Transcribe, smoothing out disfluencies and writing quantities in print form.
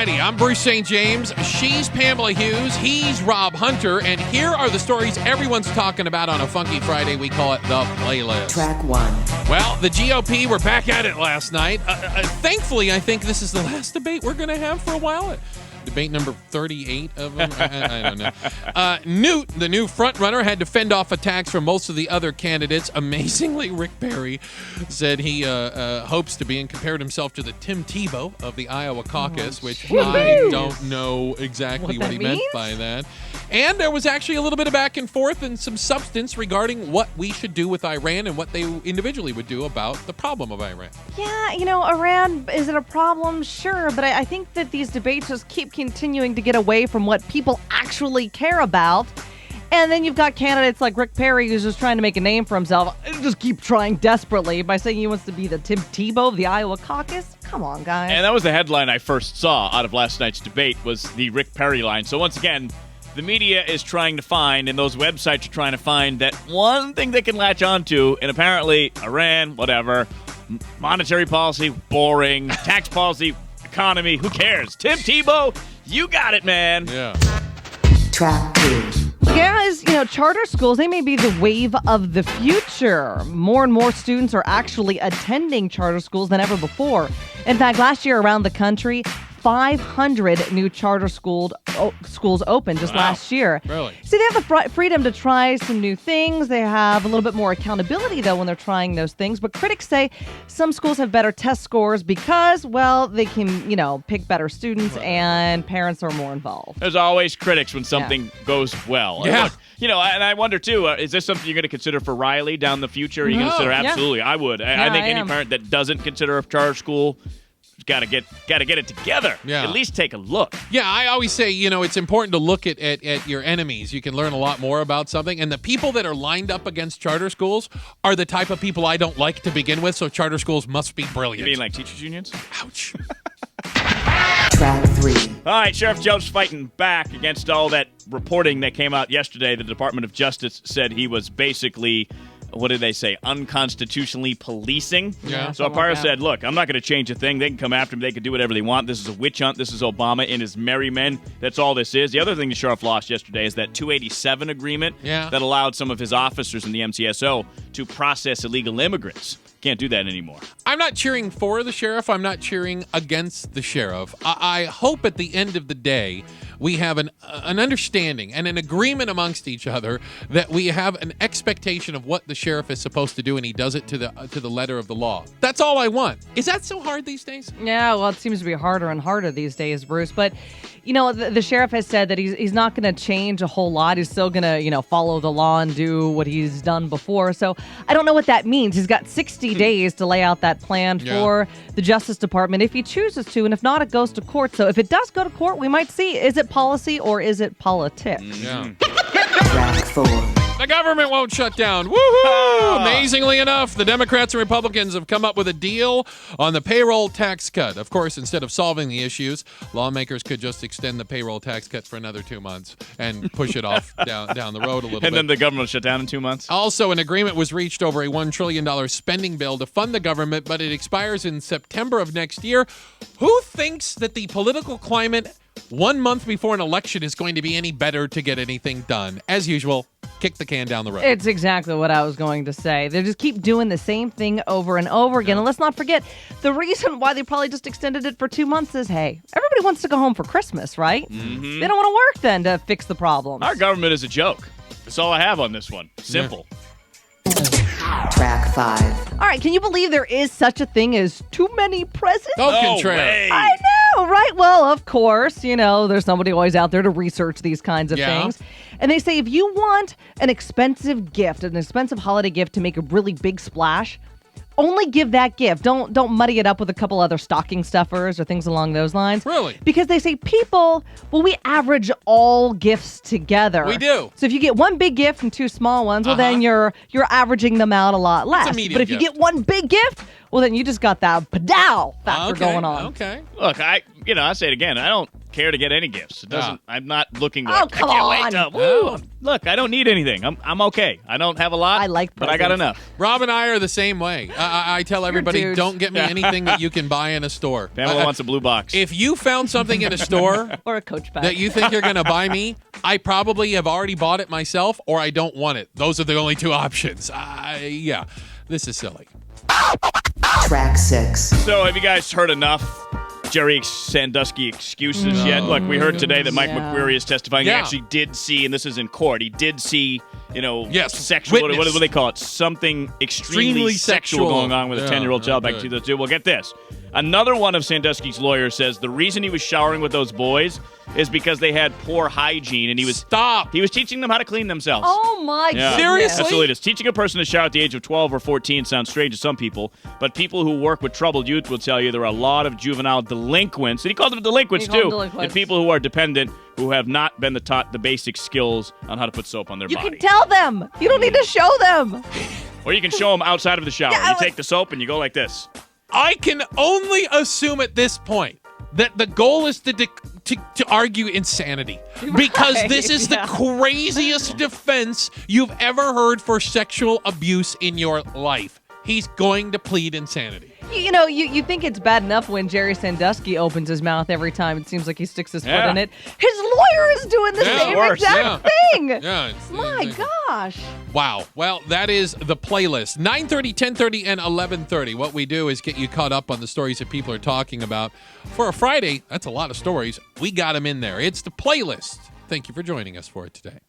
righty, I'm Bruce St. James. She's Pamela Hughes. He's Rob Hunter. And here are the stories everyone's talking about on a Funky Friday. We call it The Playlist. Track 1. Well, the GOP were back at it last night. Thankfully, I think this is the last debate we're going to have for a while. Debate number 38 of them. I don't know. Newt, the new front-runner, had to fend off attacks from most of the other candidates. Amazingly, Rick Perry said he hopes to be and compared himself to the Tim Tebow of the Iowa caucus, which I don't know exactly what he meant by that. And there was actually a little bit of back and forth and some substance regarding what we should do with Iran and what they individually would do about the problem of Iran. Yeah, Iran, is it a problem? Sure, but I think that these debates just keep continuing to get away from what people actually care about. And then you've got candidates like Rick Perry, who's just trying to make a name for himself, just keep trying desperately by saying he wants to be the Tim Tebow of the Iowa caucus. Come on, guys. And that was the headline I first saw out of last night's debate, was the Rick Perry line. So once again, the media is trying to find, and those websites are trying to find, that one thing they can latch onto, and apparently Iran, whatever, monetary policy, boring, tax policy, economy, who cares? Tim Tebow, you got it, man. Yeah. Track 2. Guys, charter schools, they may be the wave of the future. More and more students are actually attending charter schools than ever before. In fact, last year around the country, 500 new charter schools opened just last year. Really? See, they have the freedom to try some new things. They have a little bit more accountability, though, when they're trying those things. But critics say some schools have better test scores because, well, they can, pick better students and parents are more involved. There's always critics when something goes well. Yeah. Look, and I wonder, too, is this something you're going to consider for Riley down the future? Are you going to consider? Absolutely, I would. I think any parent that doesn't consider a charter school got to get it together. Yeah. At least take a look. Yeah, I always say, it's important to look at your enemies. You can learn a lot more about something. And the people that are lined up against charter schools are the type of people I don't like to begin with, so charter schools must be brilliant. You mean like teachers' unions? Ouch. Track 3. All right, Sheriff Joe's fighting back against all that reporting that came out yesterday. The Department of Justice said he was basically, what did they say, unconstitutionally policing? Yeah. So Aparo said, look, I'm not going to change a thing. They can come after me. They can do whatever they want. This is a witch hunt. This is Obama and his merry men. That's all this is. The other thing the sheriff lost yesterday is that 287 agreement that allowed some of his officers in the MCSO to process illegal immigrants. Can't do that anymore. I'm not cheering for the sheriff. I'm not cheering against the sheriff. I hope at the end of the day we have an understanding and an agreement amongst each other that we have an expectation of what the sheriff is supposed to do, and he does it to the letter of the law. That's all I want. Is that so hard these days? Yeah, well, it seems to be harder and harder these days, Bruce. But, the sheriff has said that he's not going to change a whole lot. He's still going to, follow the law and do what he's done before. So I don't know what that means. He's got 60 days to lay out that plan for the Justice Department if he chooses to. And if not, it goes to court. So if it does go to court, we might see, is it policy or is it politics? Yeah. Track 4. The government won't shut down. Woohoo! Amazingly enough, the Democrats and Republicans have come up with a deal on the payroll tax cut. Of course, instead of solving the issues, lawmakers could just extend the payroll tax cut for another 2 months and push it off down the road a little bit. And then the government will shut down in 2 months? Also, an agreement was reached over a $1 trillion spending bill to fund the government, but it expires in September of next year. Who thinks that the political climate 1 month before an election is going to be any better to get anything done? As usual, kick the can down the road. It's exactly what I was going to say. They just keep doing the same thing over and over again. And let's not forget, the reason why they probably just extended it for 2 months is, hey, everybody wants to go home for Christmas, right? Mm-hmm. They don't want to work then to fix the problems. Our government is a joke. That's all I have on this one. Simple. Track 5. All right, can you believe there is such a thing as too many presidents? No contrary. I know, right? Well, of course, there's somebody always out there to research these kinds of things. And they say if you want an expensive gift, an expensive holiday gift to make a really big splash, only give that gift. Don't muddy it up with a couple other stocking stuffers or things along those lines. Really? Because they say we average all gifts together. We do. So if you get one big gift and two small ones, well, then you're averaging them out a lot less. It's a medium but if you gift. get one big gift, well, then you just got that padow factor going on. Okay. Look, I say it again. I don't care to get any gifts. It doesn't. I'm not looking. Oh, Like, come I can't wait on. to, woo. Look, I don't need anything. I'm okay. I don't have a lot. I like but I got presents. enough. Rob and I are the same way. I tell everybody, dudes. don't get me anything that you can buy in a store. Pamela wants a blue box. If you found something in a store Or a Coach bag. that you think you're going to buy me, I probably have already bought it myself, or I don't want it. Those are the only two options. Yeah, this is silly. Track 6. So, have you guys heard enough Jerry Sandusky excuses yet? Look, we heard today that Mike Yeah. McQuarrie is testifying. Yeah. He actually did see, and this is in court, he did see, Yes, sexual, what witness. do they call it? Something extremely sexual going on with a Yeah, 10-year-old child back in good. 2002. Well, get this. Another one of Sandusky's lawyers says the reason he was showering with those boys is because they had poor hygiene, and he was teaching them how to clean themselves. Oh, my Yeah. goodness. Seriously? Absolutely. Just teaching a person to shower at the age of 12 or 14 sounds strange to some people, but people who work with troubled youth will tell you there are a lot of juvenile delinquents, and he called them delinquents He called too, them delinquents. and people who are dependent who have not been taught the basic skills on how to put soap on their You body. can tell them. You don't need to show them. Or you can show them outside of the shower. Yeah, You take the soap and you go like this. I can only assume at this point that the goal is to argue insanity, because this is the craziest defense you've ever heard for sexual abuse in your life. He's going to plead insanity. You think it's bad enough when Jerry Sandusky opens his mouth every time it seems like he sticks his foot Yeah. in it. His lawyer is doing the Yeah, same worse, exact thing. Yeah. My gosh. Wow. Well, that is the playlist. 9:30, 10:30, and 11:30. What we do is get you caught up on the stories that people are talking about. For a Friday, that's a lot of stories. We got them in there. It's the playlist. Thank you for joining us for it today.